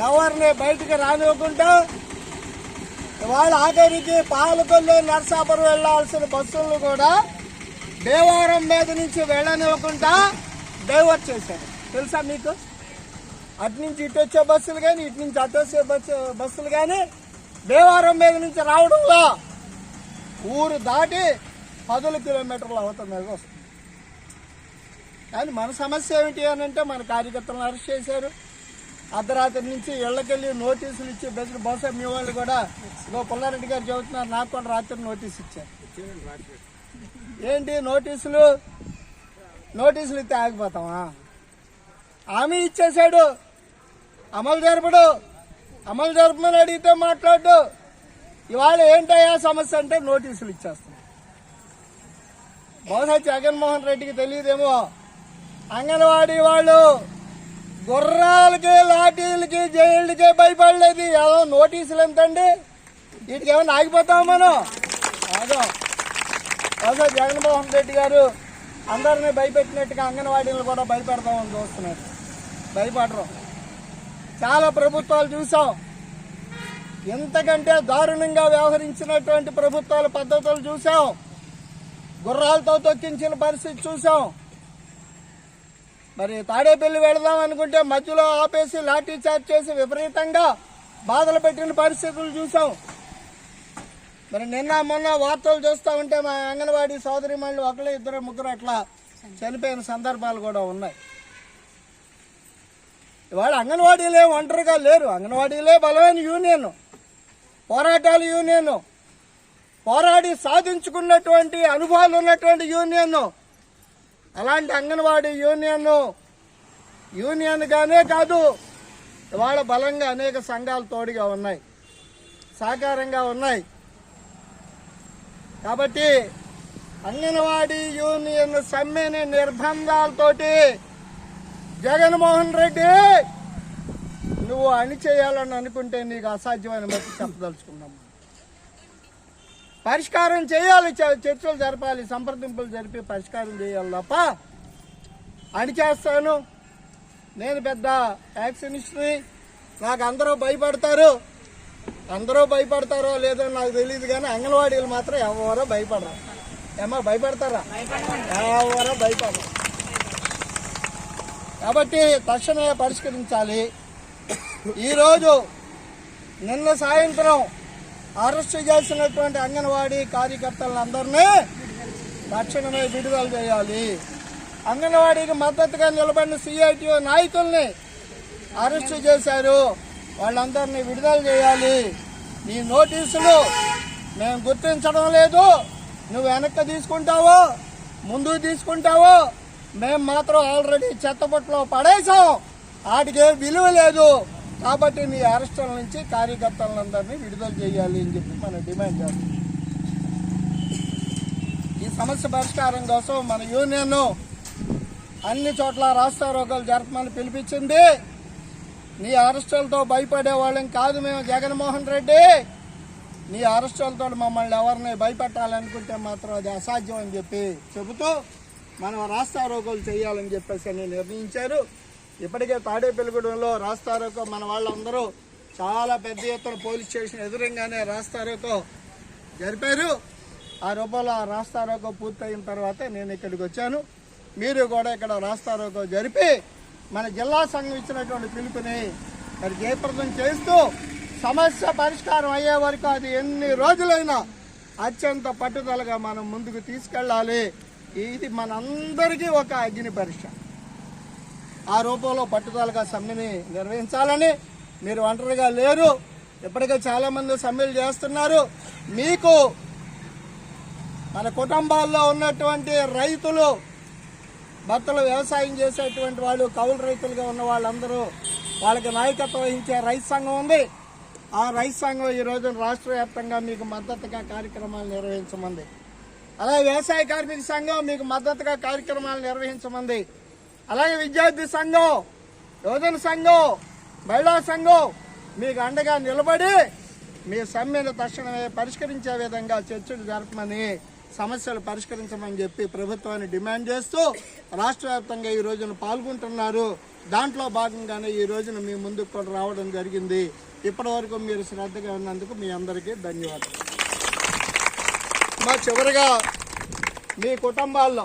ఎవరిని బయటికి రానివ్వకుండా ఇవాళ ఆఖరికి పాలకొల్లు నర్సాపురం వెళ్లాల్సిన బస్సులను కూడా దేవారం మీద నుంచి వెళ్ళనివ్వకుండా డైవర్ట్ చేశారు. తెలుసా మీకు? అటు నుంచి ఇటు వచ్చే బస్సులు కానీ ఇటు నుంచి అటు వచ్చే బస్సులు కానీ దేవారం మీద నుంచి రావడంలో ఊరు దాటి 10 కిలోమీటర్ల అవతల మీద వస్తుంది. కానీ మన సమస్య ఏమిటి అని అంటే మన కార్యకర్తలను అరెస్ట్ చేశారు. అర్ధరాత్రి నుంచి ఇళ్లకెళ్ళి నోటీసులు ఇచ్చి బహుశా మీ వాళ్ళు కూడా పుల్లారెడ్డి గారు చెబుతున్నారు, నాకు కూడా రాత్రి నోటీసు ఇచ్చారు. ఏంటి నోటీసులు ఇస్తే ఆగిపోతామా? హామీ ఇచ్చేశాడు, అమలు జరపమని అడిగితే మాట్లాడు. ఇవాళ ఏంటయ్యా సమస్య అంటే నోటీసులు ఇచ్చేస్తాం. బహుశా జగన్మోహన్ రెడ్డికి తెలియదేమో, అంగన్వాడీ వాళ్ళు గుర్రాలకి లాఠీలకి జైళ్ళకి భయపడలేదు. ఏదో నోటీసులు ఎంతండి, వీటికి ఏమైనా ఆగిపోతాం మనం? అదో బహుశా జగన్మోహన్ రెడ్డి గారు అందరినీ భయపెట్టినట్టుగా అంగన్వాడీలు కూడా భయపెడతామని చూస్తున్నారు. భయపడరు. చాలా ప్రభుత్వాలు చూసాం, ఇంతకంటే దారుణంగా వ్యవహరించినటువంటి ప్రభుత్వాల పద్ధతులు చూసాం. గుర్రాలతో తొక్కించిన పరిస్థితి చూసాం. మరి తాడేపల్లి వెళదాం అనుకుంటే మధ్యలో ఆపేసి లాఠీ చార్జ్ చేసి విపరీతంగా బాధలు పెట్టిన పరిస్థితులు చూసాం. మరి నిన్న మొన్న వార్తలు చూస్తూ ఉంటే మా అంగన్వాడీ సోదరిమణులు 1, 2, 3 అట్లా చనిపోయిన సందర్భాలు కూడా ఉన్నాయి. ఇవాళ అంగన్వాడీలే ఒంటరిగా లేరు. అంగన్వాడీలే బలమైన యూనియన్, పోరాటాల యూనియన్, పోరాడి సాధించుకున్నటువంటి అనుభవాలు ఉన్నటువంటి యూనియన్. అలాంటి అంగన్వాడీ యూనియన్గానే కాదు, ఇవాళ బలంగా అనేక సంఘాలు తోడుగా ఉన్నాయి, సహకారంగా ఉన్నాయి. కాబట్టి అంగన్వాడీ యూనియన్ సమ్మెని నిర్బంధాలతోటి జగన్మోహన్ రెడ్డి నువ్వు అణిచేయాలని అనుకుంటే నీకు అసాధ్యమైన బట్టి చెప్పదలుచుకున్నాము. పరిష్కారం చేయాలి, చర్చలు జరపాలి, సంప్రదింపులు జరిపి పరిష్కారం చేయాలి తప్ప అణిచేస్తాను, నేను పెద్ద యాక్సినిస్ట్ని, నాకు అందరూ భయపడతారో లేదో నాకు తెలియదు. కానీ అంగన్వాడీలు మాత్రం ఎవరో భయపడరు. ఏమో భయపడతారా? ఎవరో భయపడరు. కాబట్టి తక్షణమే పరిష్కరించాలి. ఈరోజు నిన్న సాయంత్రం అరెస్టు చేసినటువంటి అంగన్వాడీ కార్యకర్తలందరినీ తక్షణమే విడుదల చేయాలి. అంగన్వాడీకి మద్దతుగా నిలబడిన సిఐటియు నాయకుల్ని అరెస్టు చేశారు, వాళ్ళందరినీ విడుదల చేయాలి. నీ నోటీసులు మేము గుర్తించడం లేదు, నువ్వు వెనక్కి తీసుకుంటావో ముందుకు తీసుకుంటావో, మేము మాత్రం ఆల్రెడీ చెత్తబుట్టలో పడేసాం, వాటికి విలువ లేదు. కాబట్టి నీ అరెస్టుల నుంచి కార్యకర్తలందరినీ విడుదల చేయాలి అని చెప్పి మనం డిమాండ్ చేస్తాం. ఈ సమస్య పరిష్కారం కోసం మన యూనియన్ అన్ని చోట్ల రాస్తారోకోలు జరపమని పిలిపించింది. నీ అరెస్టులతో భయపడే వాళ్ళం కాదు మేము జగన్మోహన్ రెడ్డి. నీ అరెస్టులతో మమ్మల్ని ఎవరిని భయపెట్టాలనుకుంటే మాత్రం అది అసాధ్యం అని చెప్పి చెబుతూ మనం రాస్తారోకోలు చేయాలని చెప్పేసి నిర్ణయించారు. ఇప్పటికే తాడేపల్లిగూడెంలో రాస్తారోకో మన వాళ్ళందరూ చాలా పెద్ద ఎత్తున పోలీస్ స్టేషన్ ఎదురుగానే రాస్తారోకో జరిపారు. ఆ రూపంలో ఆ రాస్తారోకో పూర్తయిన తర్వాత నేను ఇక్కడికి వచ్చాను. మీరు కూడా ఇక్కడ రాస్తారోకో జరిపి మన జిల్లా సంఘం ఇచ్చినటువంటి పిలుపుని మరి జయప్రదం చేస్తూ సమస్య పరిష్కారం అయ్యే వరకు అది ఎన్ని రోజులైనా అత్యంత పట్టుదలగా మనం ముందుకు తీసుకెళ్ళాలి. ఇది మనందరికీ ఒక అగ్ని పరీక్ష. ఆ రూపంలో పట్టుదలగా సమ్మెని నిర్వహించాలని. మీరు ఒంటరిగా లేరు, ఇప్పటికే చాలా మంది సమ్మెలు చేస్తున్నారు. మీకు మన కుటుంబాల్లో ఉన్నటువంటి రైతులు, భర్తలు వ్యవసాయం చేసేటువంటి వాళ్ళు, కౌలు రైతులుగా ఉన్న వాళ్ళందరూ, వాళ్ళకి నాయకత్వం వహించే రైతు సంఘం ఉంది. ఆ రైతు సంఘం ఈ రోజున రాష్ట్ర వ్యాప్తంగా మీకు మద్దతుగా కార్యక్రమాలు నిర్వహించమంది. అలాగే వ్యవసాయ కార్మిక సంఘం మీకు మద్దతుగా కార్యక్రమాలు నిర్వహించమంది. అలాగే విద్యార్థి సంఘం, యువజన సంఘం, మహిళా సంఘం మీకు అండగా నిలబడి మీ సమ్మెను తక్షణమే పరిష్కరించే విధంగా చర్చలు జరపమని, సమస్యలు పరిష్కరించమని చెప్పి ప్రభుత్వాన్ని డిమాండ్ చేస్తూ రాష్ట్ర వ్యాప్తంగా ఈ రోజున పాల్గొంటున్నారు. దాంట్లో భాగంగానే ఈ రోజున మీ ముందుకు కూడా రావడం జరిగింది. ఇప్పటివరకు మీరు శ్రద్ధగా ఉన్నందుకు మీ అందరికీ ధన్యవాదాలు. మా చివరిగా మీ కుటుంబాల్లో